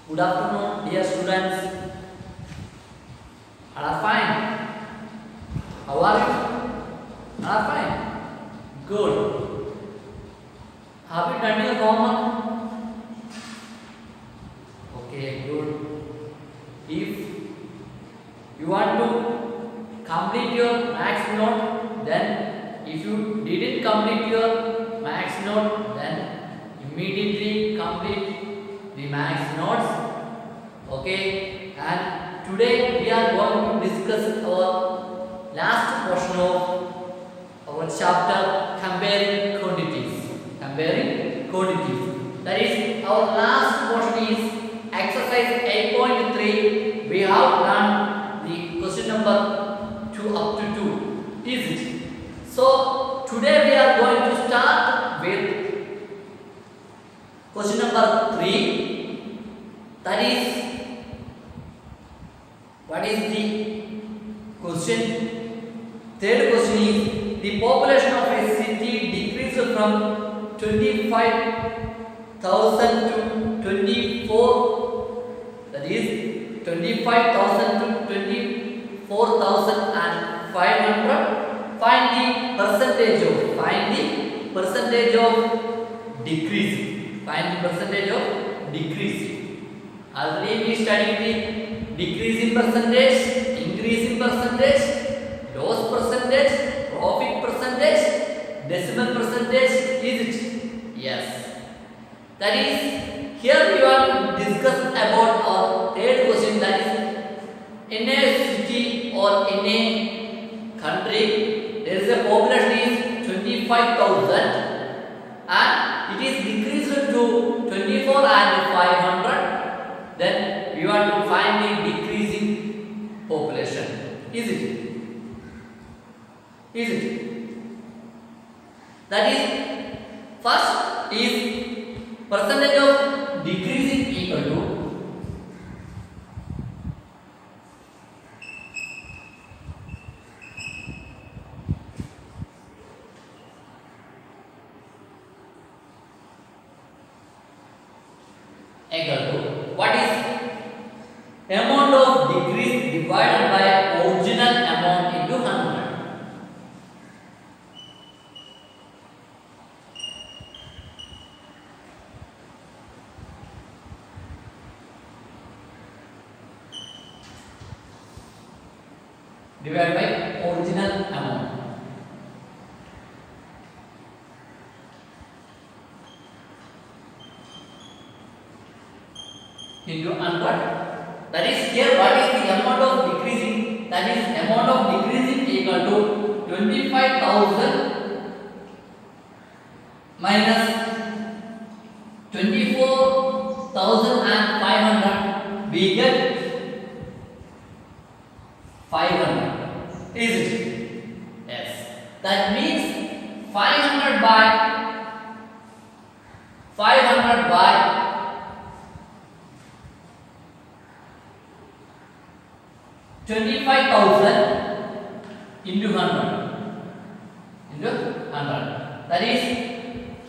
Good afternoon, dear students. Are fine? How are you? Are fine? Good. Have you done your homework? Okay, good. If you want to complete your max note, then if you didn't complete your max note, then immediately complete the max notes. Okay, and today we are going to discuss our last portion of our chapter comparing quantities. Comparing quantities. That is, our last portion is exercise 8.3. We have done the question number 2 up to 2. Is it? So today we are going to start with question number 3. That is, what is the question? Third question is, the population of a city decreased from 25,000 to 24. That is 25,000 to 24,500. Find the percentage of decrease. Find the percentage of decrease. Already we studied the decrease in percentage, increase in percentage, loss percentage, profit percentage, decimal percentage. Is it? Yes. That is, here we want to discuss about our third question, that is, in a city or in a country, there is a population is 25,000 and it is decreased to 24 and 500. Then we want to find the decreasing population. Is it? Is it? That is, first is percentage of decreasing equal to what is amount of decrease divided by original amount into 100. Divided by original amount. Into 100. That is, here what is the amount of decreasing? That is, amount of decreasing equal to 25,000 minus 24,500. We get 500. Is it? Yes. That means 500 by 25,000 into 100. Into 100. That is,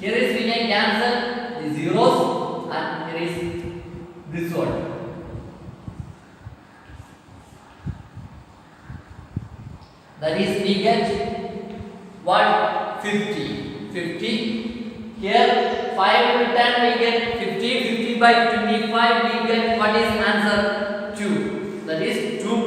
here is we can cancel the zeros and here is this one. That is, we get what? 50. 50. Here 5 into 10 we get 50. 50 by 25 we get what is answer? 2. That is 2%.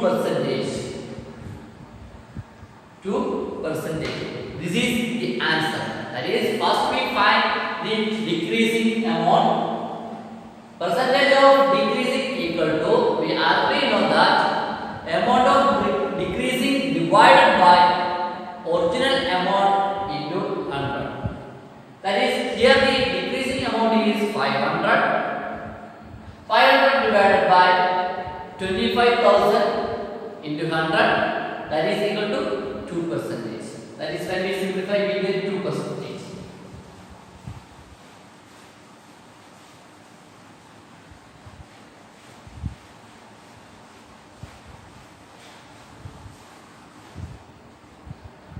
2%. This is the answer. That is, first we find the decreasing amount. Percentage of decreasing equal to, we already know that amount of decreasing divided by original amount into 100. That is, here the decreasing amount is 500. 500 divided by 25,000 into 100, that is equal to 2%. That is, when we simplify we get 2%.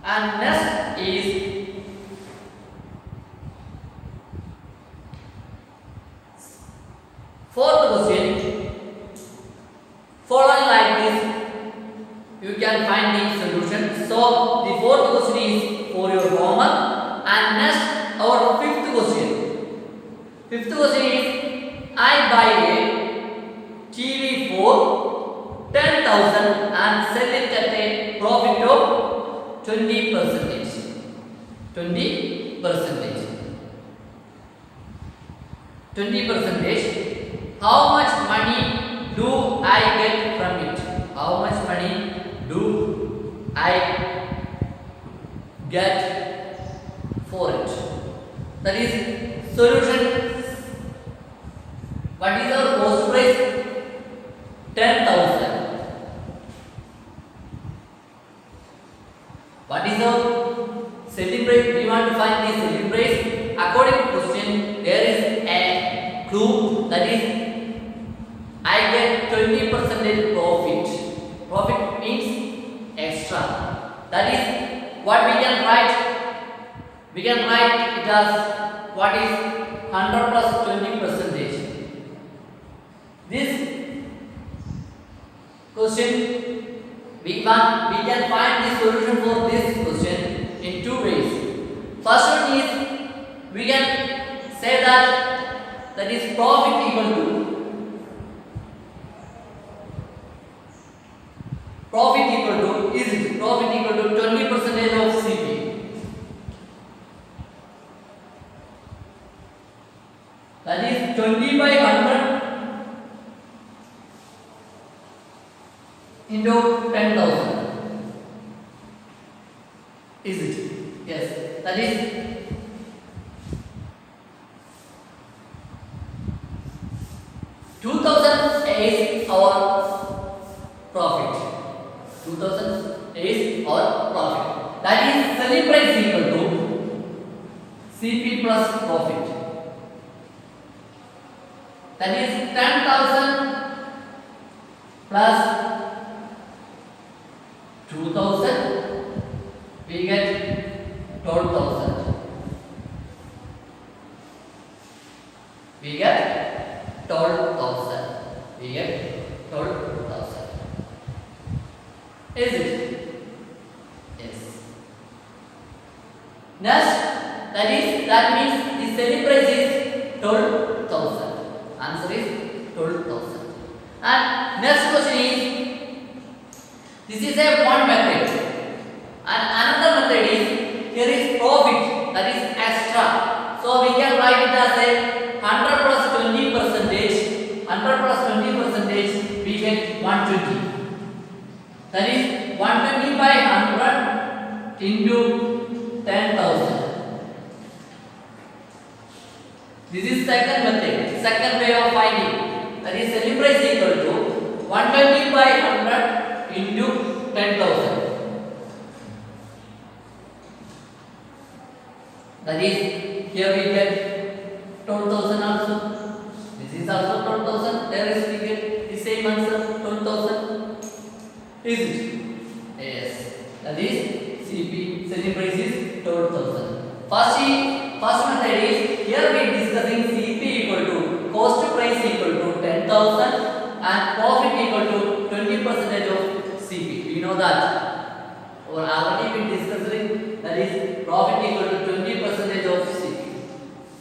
And next is fourth question. Fifth question is, I buy a TV for 10,000 and sell it at a profit of 20%. 20%. 20%. How much money do I get from it? How much money do I get for it? That is solution. What is our cost price? 10,000. What is our selling price? We want to find the selling price. According to question, there is a clue, that is I get 20% profit. Profit means extra. That is what we can write. We can write it as what is 100 plus 20%. This question we can find the solution for this question in two ways. First one is, we can say that is profit equal to is profit equal to 20% of CP. That is 20 by 100 into 10,000. Is it? Yes. That is 2,000 is our profit. 2,000 is our profit. That is selling price equal to CP plus profit. That is 10,000 plus 2,000. We get 12,000. We get 12,000. We get 12,000. Is it? Yes. Next, that means the selling price is 12,000. Answer is 12,000. And next question is, this is a one method. And another method is, here is profit, that is extra. So we can write it as a 100 plus 20%. 100 plus 20%, we get 120. That is 120 by 100 into 10,000. This is second method, second way of finding. That is selling price equal to 120 by 100 into 10,000. That is, here we get 12,000 also. This is also 12,000. There is we get the same answer, 12,000. Is it? Yes. That is CP, selling price is 12,000. First method is, here we are discussing CP equal to cost price equal to 10,000 and profit equal to 20% of CP. We know that. Or already we discussing, that is profit equal to 20% of CP.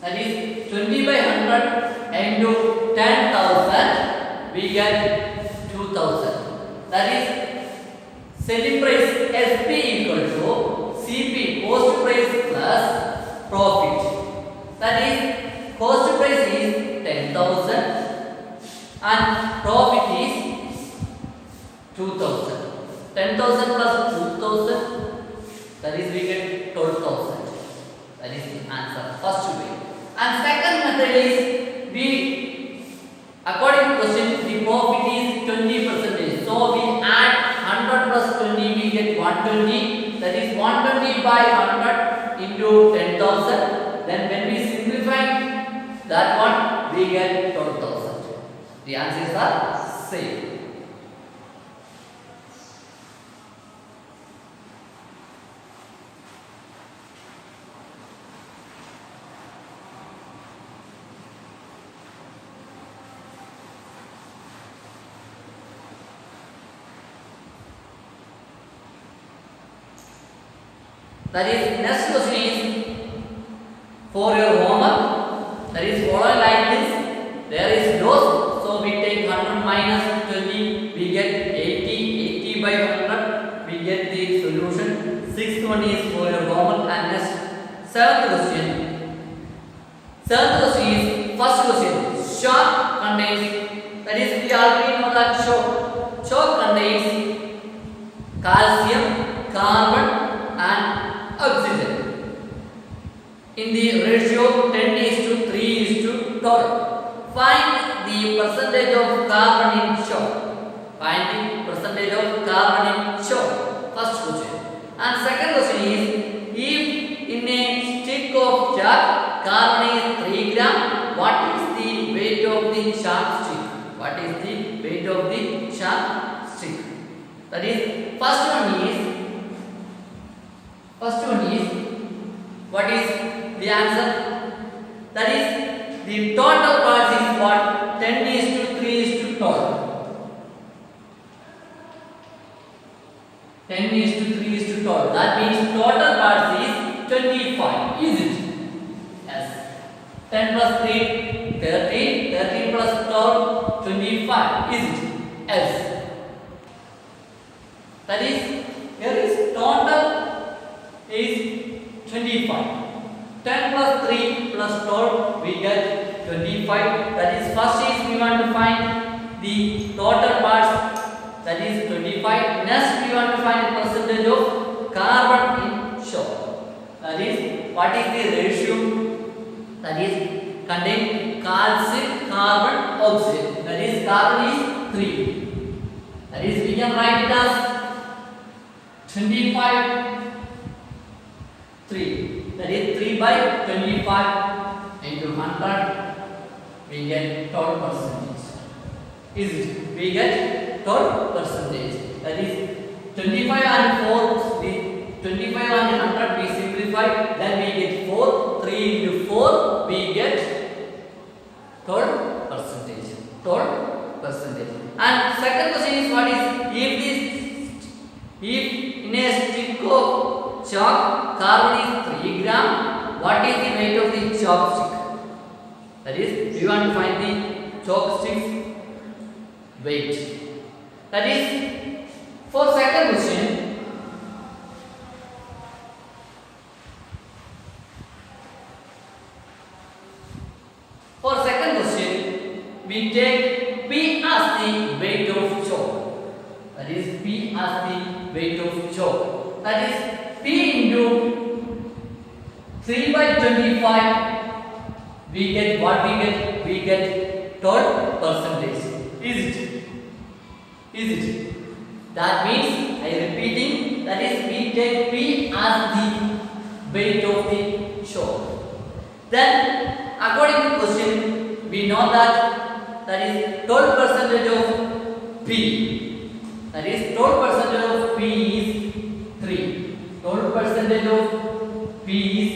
That is 20 by 100 into 10,000, we get 2,000. That is selling price SP equal to CP, cost price plus profit. That is cost price is 10,000 and profit is 2,000. 10,000 plus 2,000, that is we get 12,000. That is the answer, first way. And second method is, according to question, the profit is 20%. So we add 100 plus 20, we get 120. That is 120 by 100 into 10,000. Then when we simplify that one, we get 12,000. The answers are same. That is, next question is for your homework. That is, follow line contains, that is we already know that chalk contains calcium, carbon and oxygen in the ratio 10:3:12. Find the percentage of carbon in chalk. Find the percentage of carbon in chalk. First question. And second question is, if in a stick of chalk carbon is 3 gram, what is the weight of the chalk stick? What is the weight of the chalk stick? That is, first one is what is the answer? That is, the total parts is what? 10:3:12. 10:3:12. That means total parts is 25. Is it? Yes. 10 plus 3, 13. 13 plus 12, 25. Is it? Yes. That is, here is total is 25. 10 plus 3 plus 12, we get 25. That is, first is we want to find the total parts, that is 25. Next we want to find the percentage of carbon in chalk. That is, what is the ratio? That is contain calcium, carbon, oxygen. That is, carbon is 3. That is, we can write it as 25 3. That is 3 by 25 into 100. We get 12%. Is it? We get 12%. That is 25 and 4. 25 and 100 we simplify. Then we get 4. 3 into 4 we get 12%. 12%. And second question is, what is, if in a stick of chalk carbon is 3 gram, what is the weight of the chalk stick? That is, we want to find the chalk stick's weight. That is, for second question, we take P as the weight of chalk. That is, P as the weight of chalk. That is, P into 3 by 25. We get what we get? We get 12%. Is it? Is it? That means, I am repeating, that is, we take P as the weight of the chalk. Then, according to question, we know that is 12% of P. That is, 12% of P is 3. 12% of P is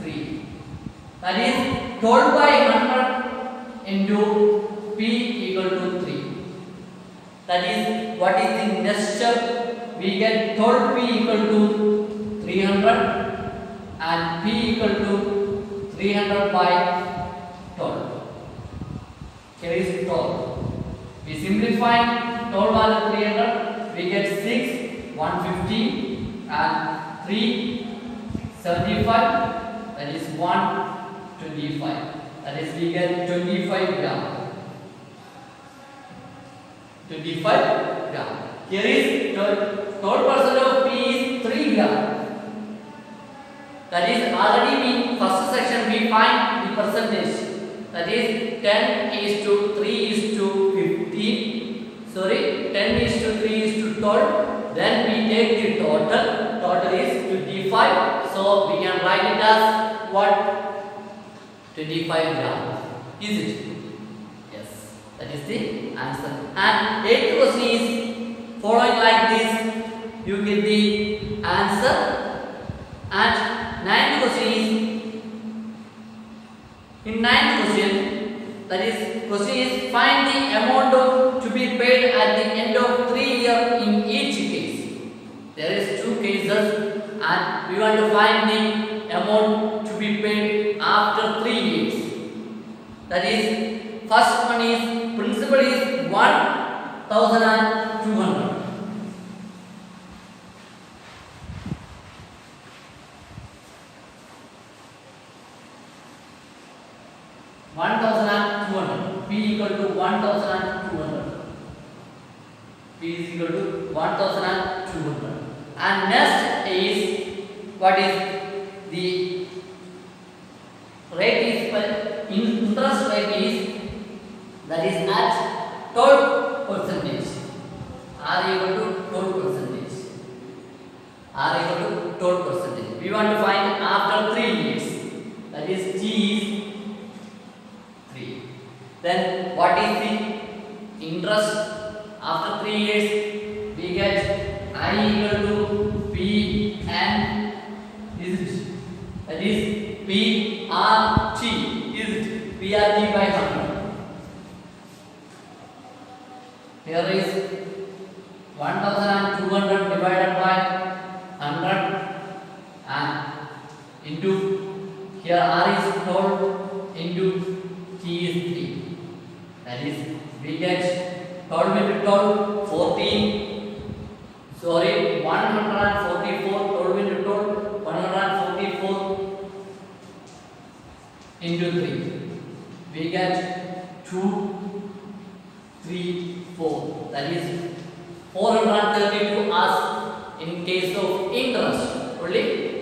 3. That is 12 by 100 into P equal to 3. That is, what is the next step? We get 12P equal to 300 and P equal to 300 by 12. Here is 12. We simplify 12 by 300. We get 6, 150 and 3, 75. That is 125. That is, we get 25 gram. 25 gram. Here is 12% of P is 3 gram. That is, already in first section we find the percentage. That is 10:3:15. Sorry, 10:3:12. Then we take the total. Total is 25. So we can write it as what? 25 gram. Is it? Yes. That is the answer. And 8th question is following like this. You get the answer. And 9th question is, in 9th question, that is, question is find the amount to be paid at the end of 3 years in each case. There is 2 cases and we want to find the amount to be paid after 3 years. That is, first one is, principal is 1,200. 1,200. P equal to 1200. P is equal to 1200. And next is what is the rate is interest rate is that is at 12%. R equal to 12%. R equal to 12%. We want to find after 3 years. That is T is 3. Then what is the interest after 3 years? We get I equal to P and is it? That is PRT. Is it? PRT by 100. Here is 1200 divided by 100 and into here R is 12 into T is 3. That is we get 12 into 12 14. Sorry, 144. 12 into 12 144 into 3. We get 2 3 4. That is 432 as in case of interest. Only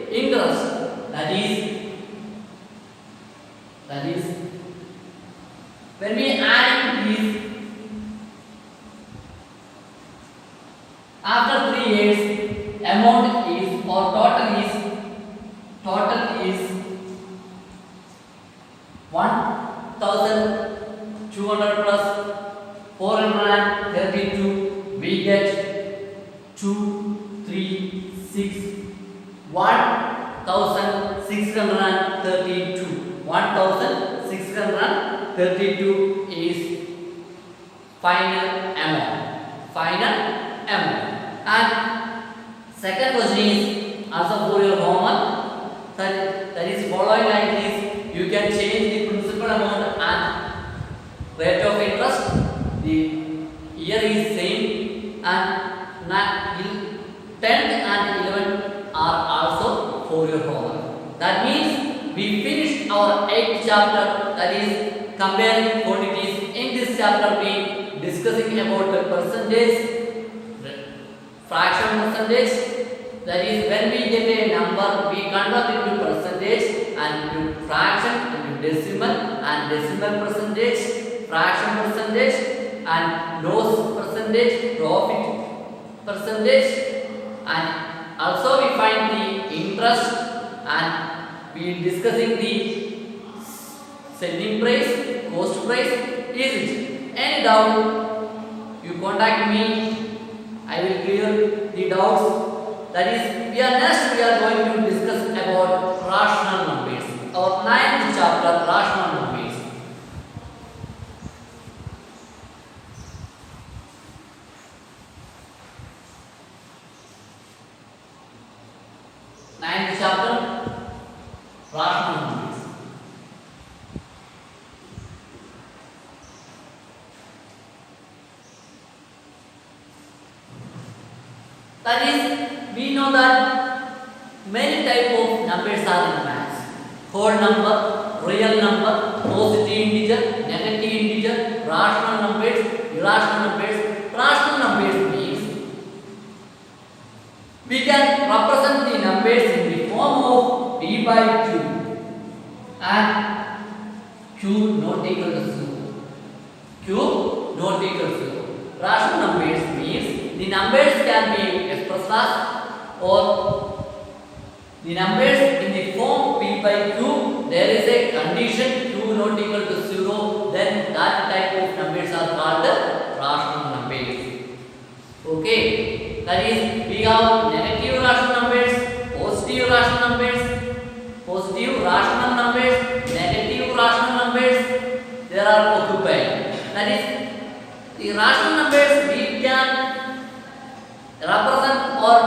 interest. That is when we add these after 3 years amount is or total is 1200 plus 432. We get 2 3 6 1632. 1632 is final amount. And second question is also for your homework. That is following like this. You can change the principal amount and rate of interest. The year is same and 10th and 11th are also for your homework. That means we finished our 8th chapter, that is comparing quantities. In this chapter we discussing about the percentage, fraction percentage. That is when we get a number we convert into percentage and into fraction, into decimal and decimal percentage, fraction percentage and loss percentage, profit percentage, and also we find the interest and we discussing the selling price, cost price. Is it any doubt? You contact me. I will clear the doubts. That is we are going to discuss about rational numbers. Our 9th chapter, rational numbers. Chapter rational numbers. That is, we know that many type of numbers are in maths. Whole number, real number, positive integer, negative integer, rational numbers, irrational numbers. Rational numbers means we can represent the numbers in the form of p by q and q not equal to 0. Q not equal to 0. Rational numbers means the numbers can be expressed as or the numbers in the form p by q. There is a condition q not equal to 0. Then that type of numbers are called rational numbers. Okay. That is, we have negative rational numbers, positive rational numbers, negative rational numbers. There are occupied. That is, the rational numbers we can represent or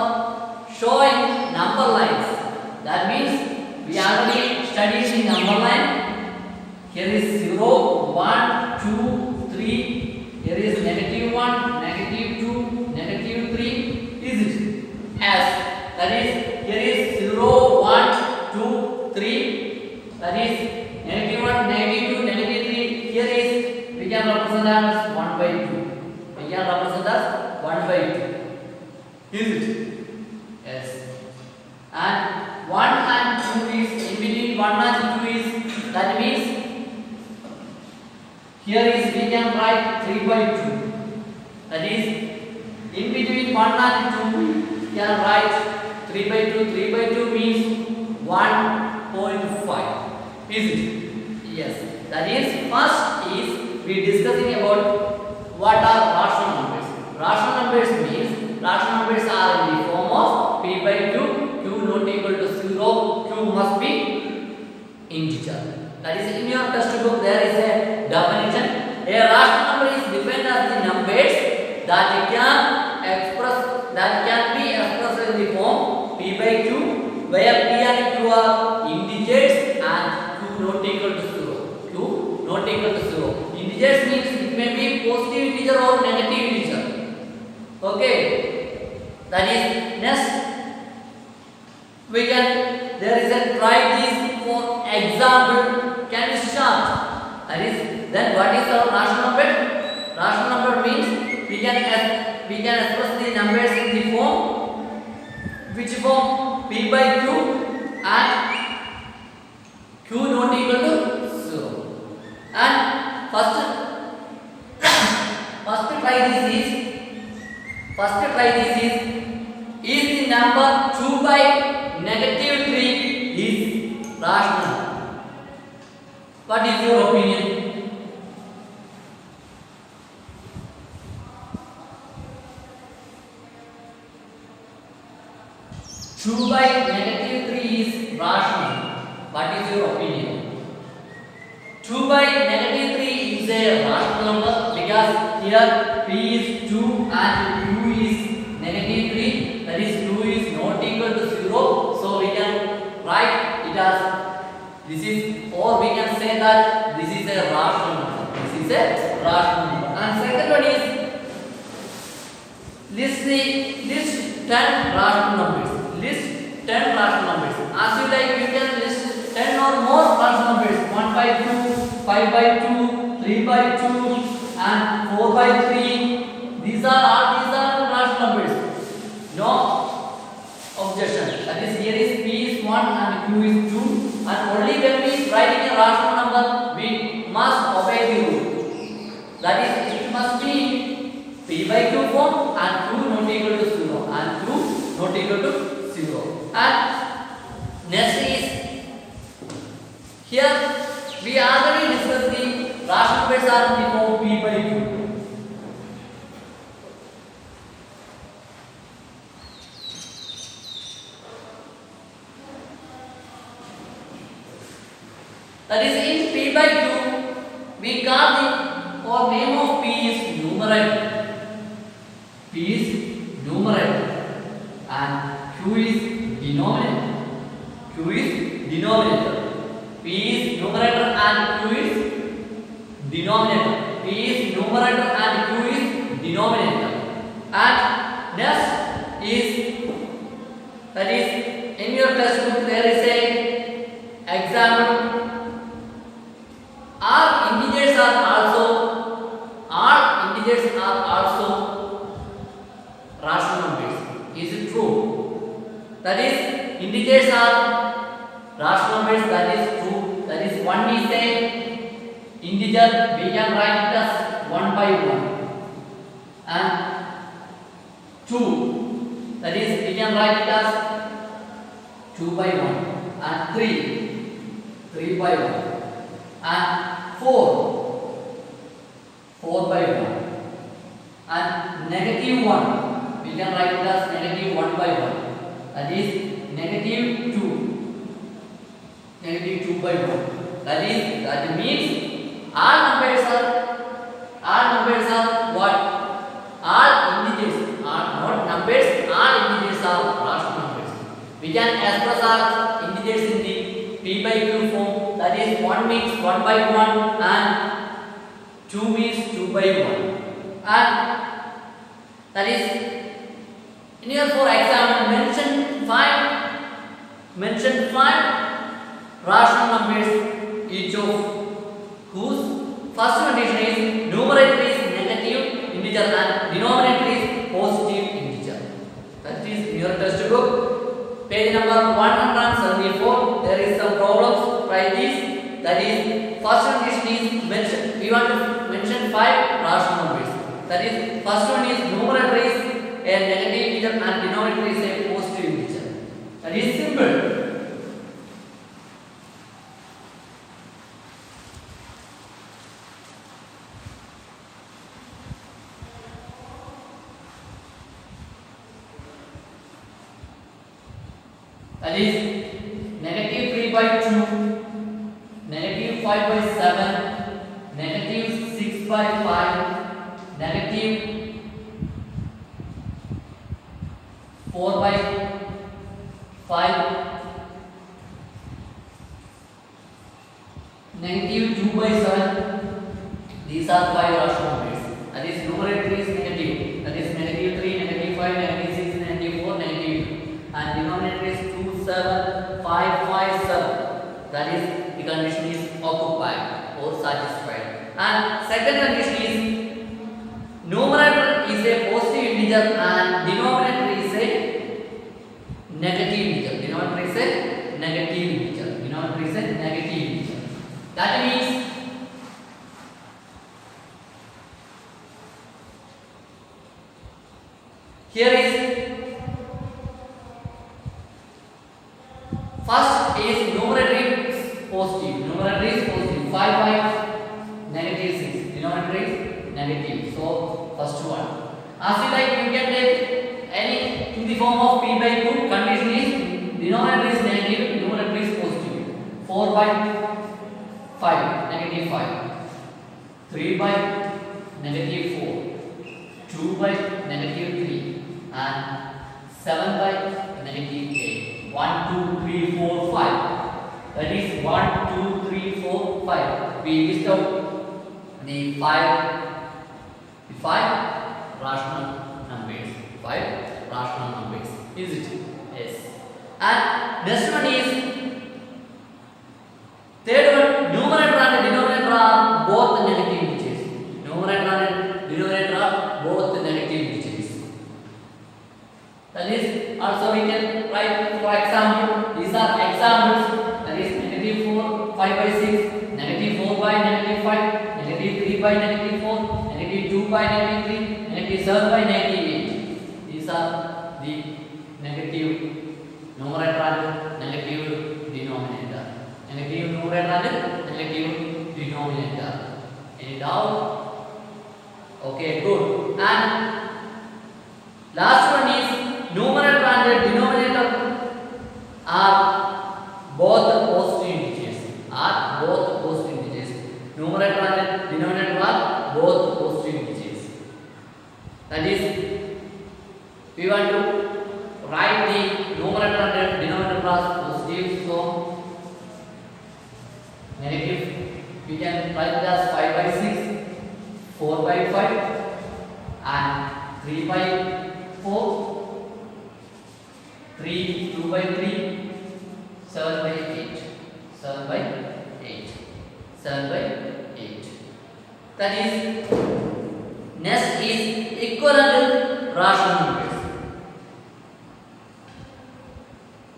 show in number lines. That means we already studied the number line. Here is 0, 1, 2, 3. Here is negative 1, negative 2, negative 3. Is it? As that is, here is 0, 1, 2, 3. That is negative 1, negative 2, negative 3. Here is we we can represent as 1 by 2. We can represent as 1 by 2. Is it? Yes. And 1 and 2 is in between 1 and 2 is, that means here is we can write 3 by 2. That is in between 1 and 2 we can write 3 by 2. 3 by 2 means 1.5. Is it? Yes. That is, first is we discussing about what are rational numbers. Rational numbers means rational numbers are in the form of p by q. Q not equal to 0. Q must be integer. That is, in your textbook there is a definition. A rational number is defined as the numbers that can be expressed in the form p by q, where p and q are integers and q not equal to 0. Q not equal to 0. Integers means it may be positive integer or negative integer. Okay. That is, next we can, there is a try this for example. Can we start? That is, then what is our rational number? Rational number means we can express the numbers in the form, which form? P by q and q not equal to 0. And first try this is the number 2 by negative 3 is rational. What is your opinion? Two by negative 3 is rational. What is your opinion? 2 by negative 3 is a rational number because here p is 2 and q is negative 3. That is, 2 is not equal to 0. So we can write it as this is, or we can say that this is a rational number. This is a rational number. And second one is list 10 rational numbers. List 10 rational numbers. As you like, you can list 10 or more rational numbers. 1 by 2, 5 by 2, 3 by 2, and 4 by 3. These are rational numbers. No objection. That is, here is p is 1 and q is 2, and only when we is writing a rational number we must obey the rule. That is, it must be p by q form and q not equal to 0 and q not equal to 0. And next is, here we already discussed the rational numbers are in the form p by q. That is, in p by q, we call the, or name of p is numerator. P is numerator and q is denominator. Q is denominator. P is numerator and q is denominator. P is numerator and q is denominator. And next is, that is, in your textbook there is a example. All integers are also rational numbers. Is it true? That is, integers are rational numbers. That is true. That is, 1 is a integer. We can write it as 1 by 1. And 2. That is, we can write it as 2 by 1. And 3 by 1. And 4 by 1. And negative 1, we can write it as negative 1 by 1. That is negative 2. Negative 2 by 1. That means all numbers are what? All integers are not numbers. All integers are rational numbers. We can express our integers in the p by q form. That is, 1 means 1 by 1 and 2 means 2 by 1. And that is, in your for example, mention 5 rational numbers, each of whose first condition is page number 174. There is some problems. Try this. That is, first condition is mention. We want to mention 5 rational numbers. That is, first one is numerator is a negative integer and denominator is a positive integer. That is simple. That is negative 3 by 2, negative 5 by 7, negative 6 by 5, negative 4 by 5, negative 2 by 7. These are 5 rational numbers. That is, numerator is negative. That is negative 3, negative 5, negative 6, negative 4, negative 2. And denominator is 2, 7, 5, 5, 7. That is, the condition is occupied or satisfied. And second condition is numerator is a positive integer and denominator is a negative integer. Denominator is a negative integer. Denominator is a negative integer. That means here is first is numerator is positive. Numerator is positive. 5 by negative 6. Denominator is negative. So first one. As you like, you can take any in the form of p by 2. Condition is denominator is negative. Numerator is positive. 4 by 5. Negative 5. 3 by negative 4. 2 by negative 3. And 7 by negative 8. 1, 2, 3, 4, 5. That is 1, 2, 3, 4, 5. We list out the 5 rational numbers. 5 rational numbers. Is it? Yes. And next one is third one. Numerator and denominator are both negative integers. Numerator and denominator are both negative integers. That is, also we can write for example. These are examples. That is negative 4, 5 by 6, negative 4 by negative 5, negative 3 by negative 4, negative 2 by negative 3, negative 7 by negative 8. These are the negative numerator and negative denominator. Negative numerator and negative denominator. Any doubt? Okay, good. And last one is numerator and denominator are both positive integers. Are both positive integers. Numerator and denominator are both positive integers. That is, we want to write the numerator and denominator as positive. So negative we can write it as 5 by 6, 4 by 5, and 3 by 4, 3, 2 by 3, 7 by 8, 7 by 8, 7 by 8. That is, next is equivalent rational numbers.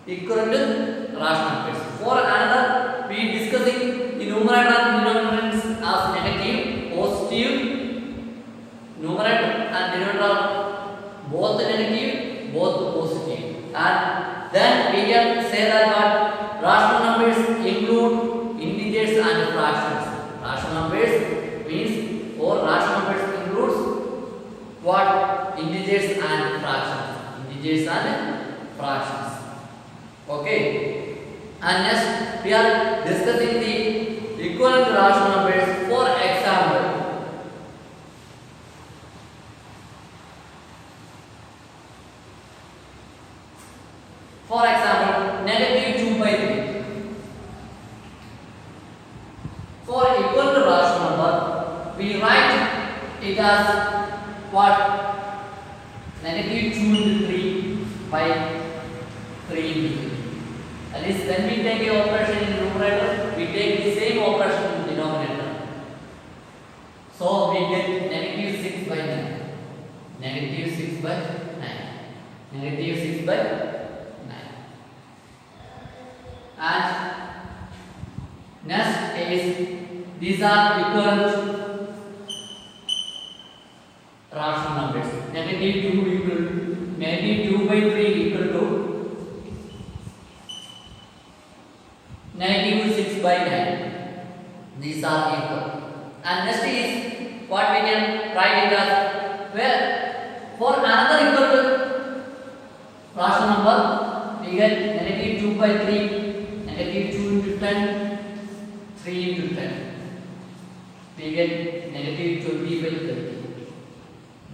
Equivalent rational numbers. For another, we discussing the numerator and denominator as negative, positive. Numerator and denominator are both negative, both positive. And then we can say that what rational numbers include integers and fractions. Rational numbers means, or rational numbers includes what? Integers and fractions. Integers and fractions. Okay. And next we are discussing the equivalent rational numbers. For example, negative 2 by 3. For equivalent rational number, we write it as what? Negative 2 into 3 by 3 into 3. That is, when we take a operation in numerator, we take the same operation in denominator. So we get negative 6 by 9. Negative 6 by 9. Negative 6 by 9. These are equivalent rational numbers. Negative 2 equal negative 2 by 3 equal to negative 6 by 9. These are equal. And next is what we can write it as, well, for another equal rational number we get negative 2 by 3, negative 2 into 10, 3 into 10. We get negative 20 by 30.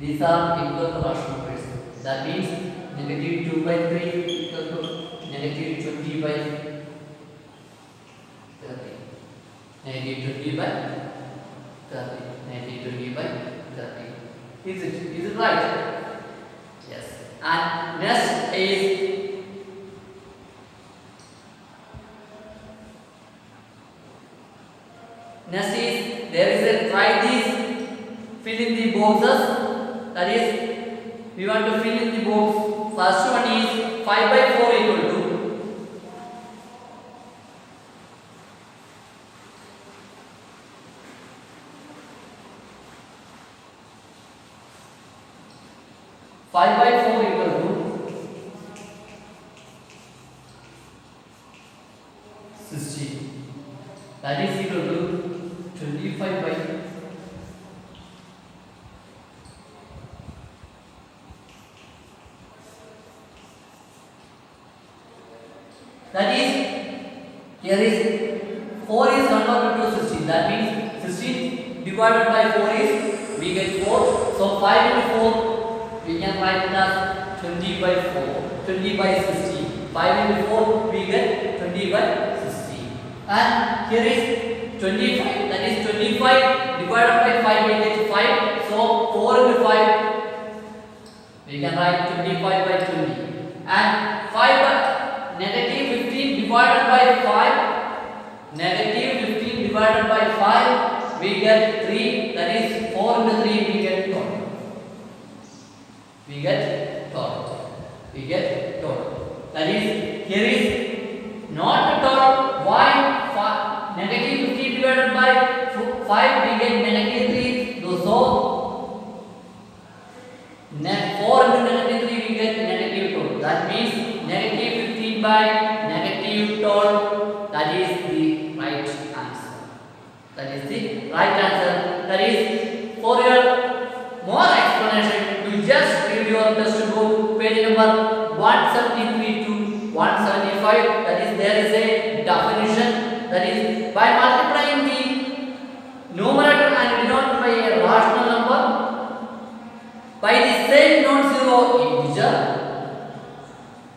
These are equal rational numbers. That means negative 2 by 3 equal to negative 20 by 30. Negative 20 by 30. Negative 20 by 30. Is it right? Yes. And next is there is a try this, fill in the boxes. That is, we want to fill in the box. First one is 5 by 4 equal to 5 by 4 equal to 60. That is equal to 25 by that is, here is 4 is converted to 16. That means 16 divided by 4 is, we get 4. So 5 into 4 we can write it as 20 by 4, 20 by 60. 5 into 4 we get 20 by 60. And here is 25. That is 25 divided by 5 we get 5. So 4 into 5 we can write 25 by 20. And 5 by negative 15 divided by 5, negative 15 divided by 5, we get 3. That is 4 into 3 we get total. We get total. We get total. That is, here is not the total. Why? Negative 15 divided by 5 we get negative 3. So 4 into negative 3 we get negative total. That means negative 15 by negative total. That is the right answer. That is the right answer. That is, for your more explanation, you just read your textbook page number 173 to 175. That is, there is a definition. That is, by multiplying the numerator and denominator by a rational number by the same non-zero integer,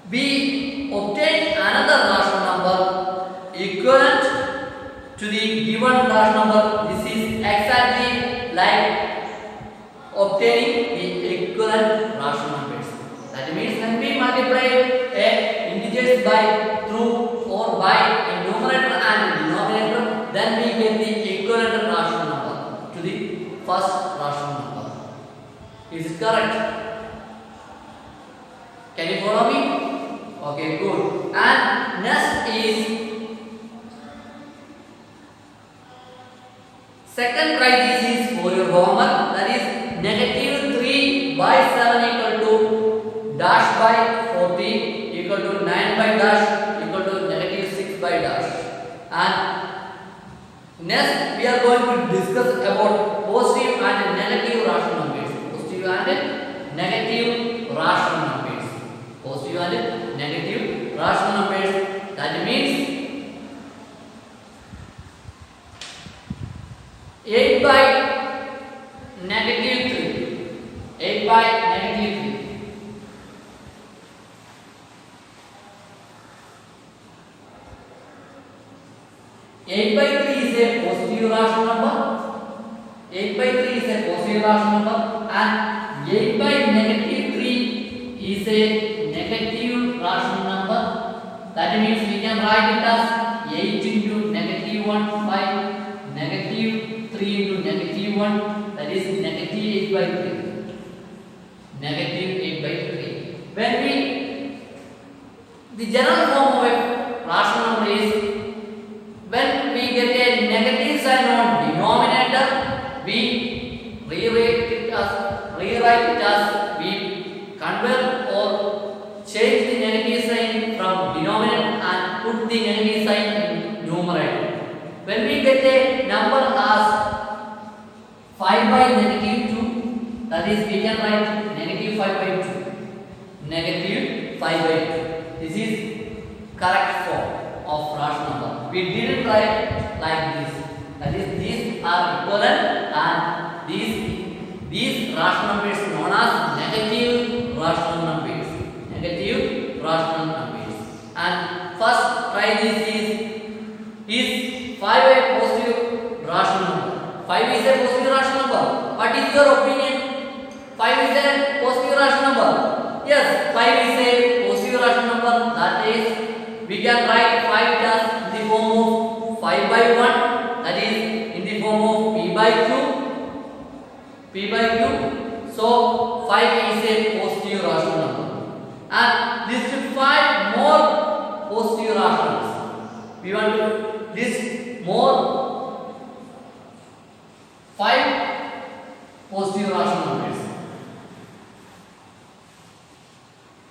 we obtain another rational number equivalent to the given rational number. This is exactly like obtaining the equivalent rational numbers. That means when we multiply a integers by through or by a numerator and denominator, then we get the equivalent rational number to the first rational number. Is it correct? Can you follow me? Okay, good. And next is second criteria is for your homework. That is negative 3 by 7 equal to dash by 40 equal to 9 by dash equal to negative 6 by dash. And next we are going to discuss about positive and negative rational numbers. Positive and negative rational numbers. Positive and negative rational numbers. That means 8 by negative 3. 8 by negative 3. 8 by 3 is a positive rational number. 8 by 3 is a positive rational number, and 8 by negative 3 is a negative rational number. That means we can write it as 8 into negative 1 by negative 3 into negative 1. That is negative 8 by 3. Negative 8 by 3. When the general form of a rational number is when we get a negative sign on denominator rewrite it as we convert or change the negative sign from denominator and put the negative sign in numerator. When we get a number as 5 by negative 2, that is we can write negative 5 by 2. Negative 5 by 2. This is correct form of rational number. We didn't write like this. That is, these are equivalent and these rational numbers known as negative rational numbers. Negative rational numbers. And first try this is 5 a positive rational number? 5 is a positive rational number. What is your opinion? 5 is a positive rational number. Yes, 5 is a positive rational number. That is, we can write 5 as in the form of 5 by 1. That is in the form of p by q. P by q. So 5 is a positive rational number. And list 5 more positive rationals. We want to list more 5 positive rational numbers.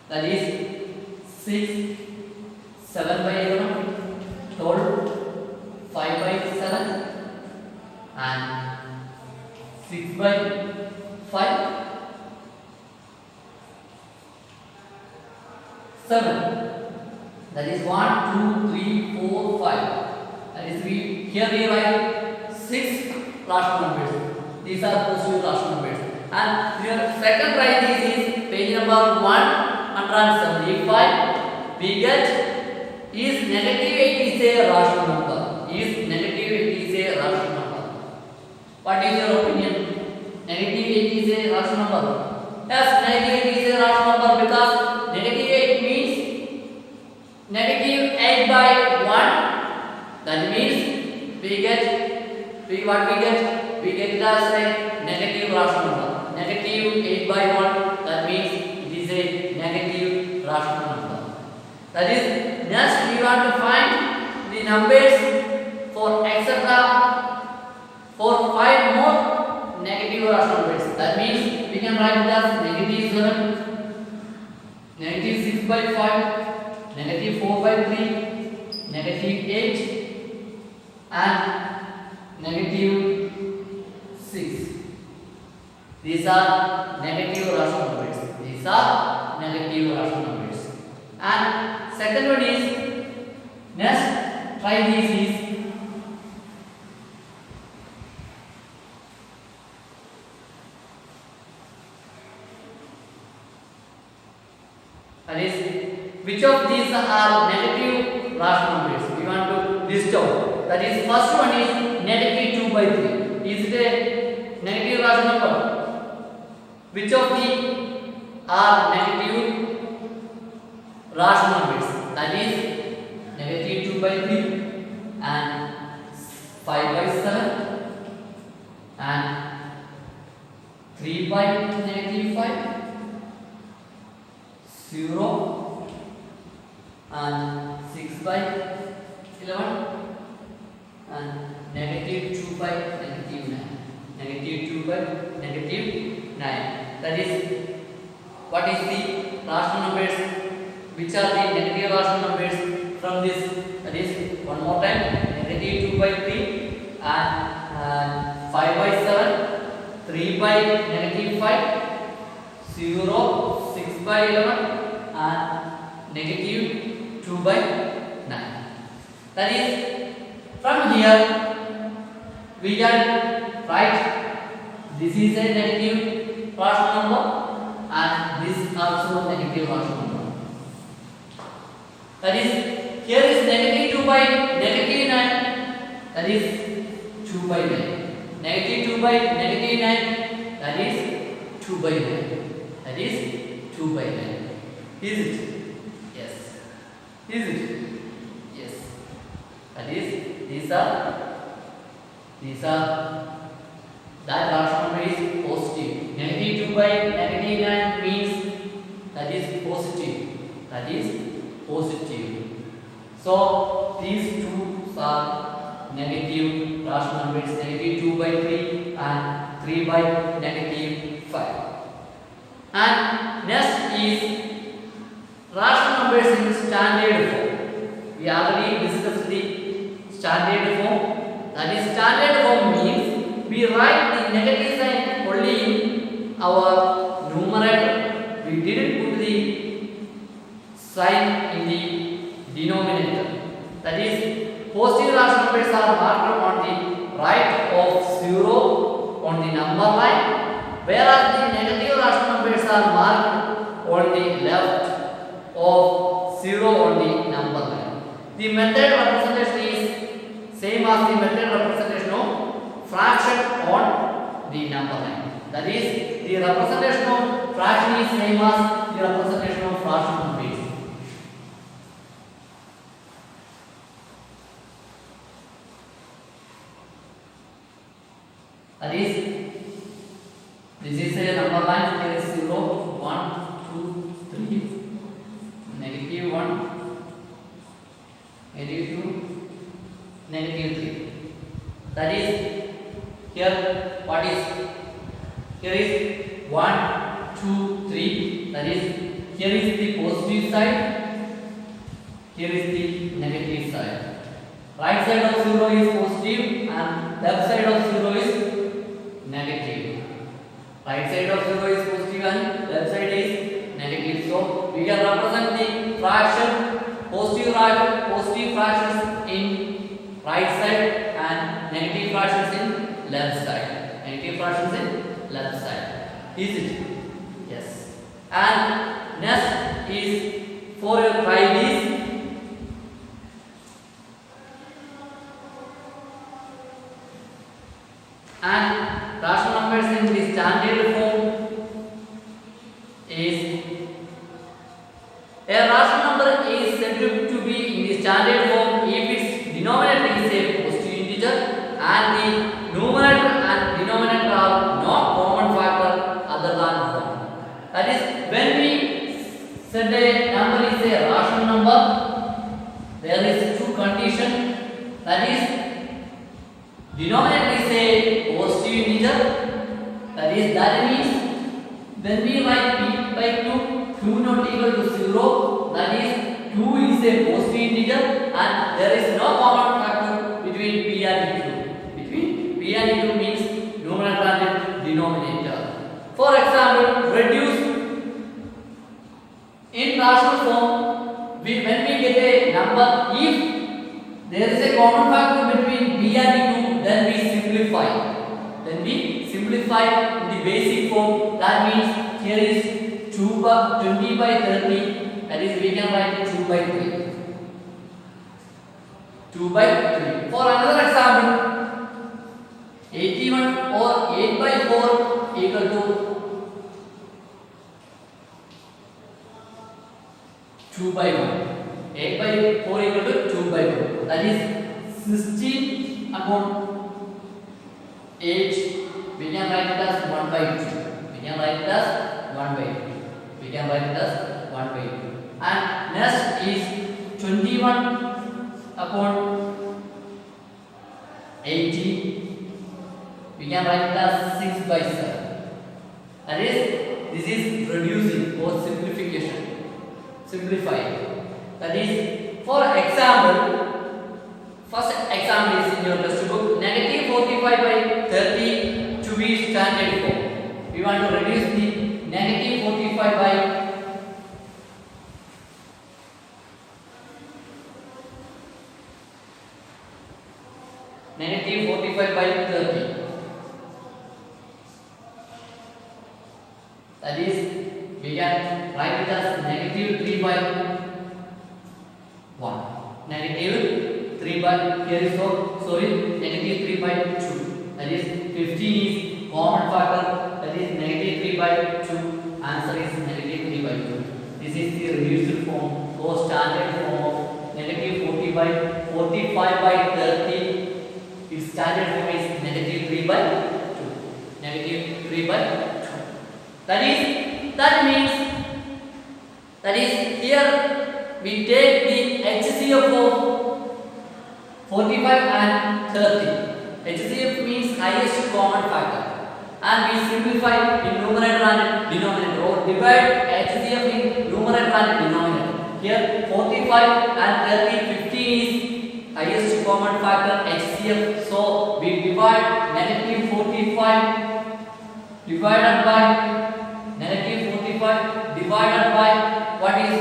That is 6, 7 by 11, 12, 5 by 7, and 6 by 5, 7. That is 1, 2, 3, 4, 5. That is here we write 6 rational numbers. These are positive rational numbers. And your second write this is page number 175. We get is negative 8 is a rational number. Is negative 8 is a rational number? What is your opinion? Negative 8 is a rational number. Yes, negative 8 is a rational number because negative 8 means negative 8 by 1. That means we get it as a negative rational number. Negative 8 by 1. That means it is a negative rational number. That is, next we want to find the numbers for etc. for 5 more negative rational numbers. That means we can write it as negative 7, negative 6 by 5, negative 4 by 3, negative 8, and negative 6. These are negative rational numbers. These are negative rational numbers. And second one is, next try this is that is, which of these are negative rational numbers? We want to list out. That is, first one is negative 2 by 3. Is it a negative rational number? Which of these are negative rational numbers? That is negative 2 by 3 and 5 by 7 and 3 by negative 5, 0 and 6 by 11 and negative 2 by negative 9. Negative 2 by negative 9. That is, what is the rational numbers? Which are the negative rational numbers from this? That is, one more time, negative 2 by 3 and 5 by 7, 3 by negative 5, 0, 6 by 11 and negative 2 by 9. That is, from here we can write this is a negative rational number and this also negative rational number. That is, here is negative 2 by negative 9. That is 2 by 9. Negative 2 by negative 9. That is 2 by 9. That is 2 by 9. Is it? Yes. Is it? Yes. That is, these are that rational number is positive. Negative 2 by negative 9 means that is positive. That is positive. So these two are negative rational numbers, negative 2 by 3 and 3 by negative 5. And next is rational numbers in standard form. We already discussed the standard form. That is, standard form means we write the negative sign only in our numerator. We didn't put the sign in the denominator. That is, positive rational numbers are marked on the right of 0 on the number line, whereas the negative rational numbers are marked on the left of 0 on the number line. The method representation is same as the method representation of fraction on the number line. That is, the representation of fraction is same as the representation of fraction numbers. That is, this is a number line. There is 0, 1, 2, 3, negative 1, negative 2, negative 3. That is, here what is? Here is 1, 2, 3. That is, here is the positive side, here is the negative side. Right side of 0 is positive and left side of 0 is negative. Right side of 0 is positive and left side is negative. So we can represent the fraction, positive fractions in right side and negative fractions in left side. Negative fractions in left side. Is it? Yes. And next is for your try this. And rational numbers in the standard form is a rational number is said to be in the standard form if its denominator is a positive integer and the numerator and denominator are no common factor other than 1. That is, when we said a number is a rational number, there is two conditions. That is, denominator is a positive integer. That means when we write p by 2 not equal to 0. That is, 2 is a positive integer and there is no common factor between p and q. Between p and q means numerator and denominator. For example, reduce in rational form. When we get a number, if there is a common factor between p and q, then we simplify. In the basic form. That means here is 20 by 30. That is, we can write 2 by 3. 2 by 3. For another example, 81 or 8 by 4 equal to 2 by 1. 8 by 4 equal to 2 by 1. That is 16 upon 8. We can write it as 1 by 2. We can write it as 1 by 2. We can write it as 1 by 2. And next is 21 upon 80. We can write it as 6 by 7. That is, this is reducing or simplification. Simplify. That is, for example, first example is in your textbook. Negative 45 by 30 to be standard form. We want to reduce the negative 45 by negative 45 by 30. That is, we can write it as negative 3 by 1. Negative 3 by, here is negative 3 by 2. That is, 15 is common factor. That is negative 3 by 2. Answer is negative 3 by 2. This is the reduced form or standard form of negative 45 by 30. Its standard form is negative 3 by 2. Negative 3 by 2. That means here we take the HCF of 45 and 30. HCF means highest common factor. and we simplify in numerator and denominator, or divide HCF in numerator and denominator. Here 45 and 30, 15 is highest common factor HCF, so we divide negative 45 divided by negative 45 divided by what is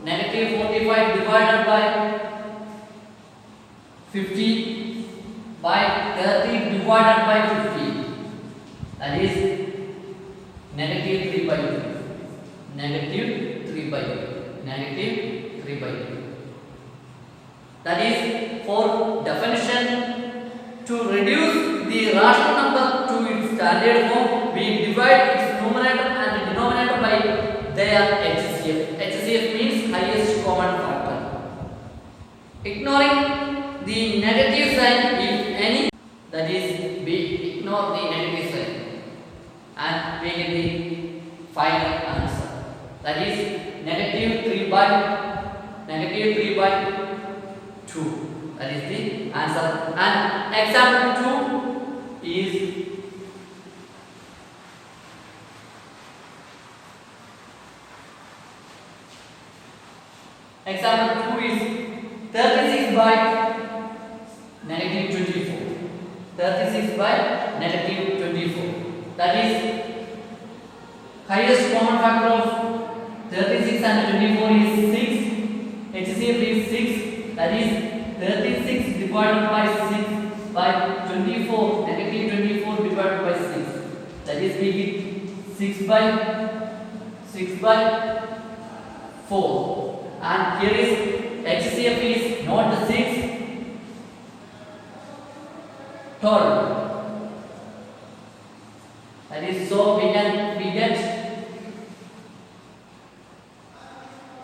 negative 45 divided by 50 by 30 divided by 50, that is negative 3 by 2, negative 3 by 2, negative 3 by 2. That is, for definition, to reduce the rational number to its standard form, we divide its numerator and denominator by their HCF. HCF means highest common factor. Ignoring the negative sign, if any, that is, we ignore the negative sign and we get the final answer. That is negative 3 by 2. That is the answer. And example 2 is example 2 is 36 by negative 24. 36 by negative 24. That is highest common factor of 36 and 24 is 6. HCF is 6. That is 36 divided by 6 by 24. Negative 24 divided by 6. That is we get 6 by 4. And here is HCF is not 6, 12. That is, so we get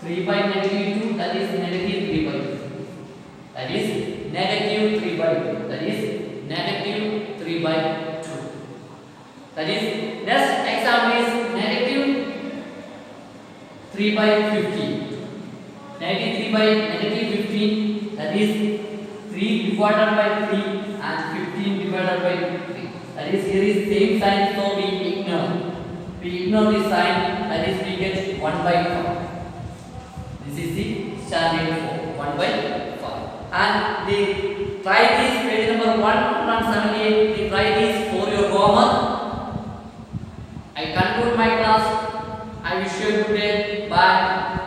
3 by negative 2, that is negative 3 by 2. That is negative 3 by 2. That is negative 3 by 2. That is, next example is negative 3 by 15. Negative 3 by negative 15, that is 3 divided by 3 and 15 divided by 3. That is, here is same sign, so we ignore this sign, that is we get 1 by 5. This is the standard form, 1 by 5. And they try this page number 178. They try this for your homework. I conclude my class. I wish you a good day. Bye.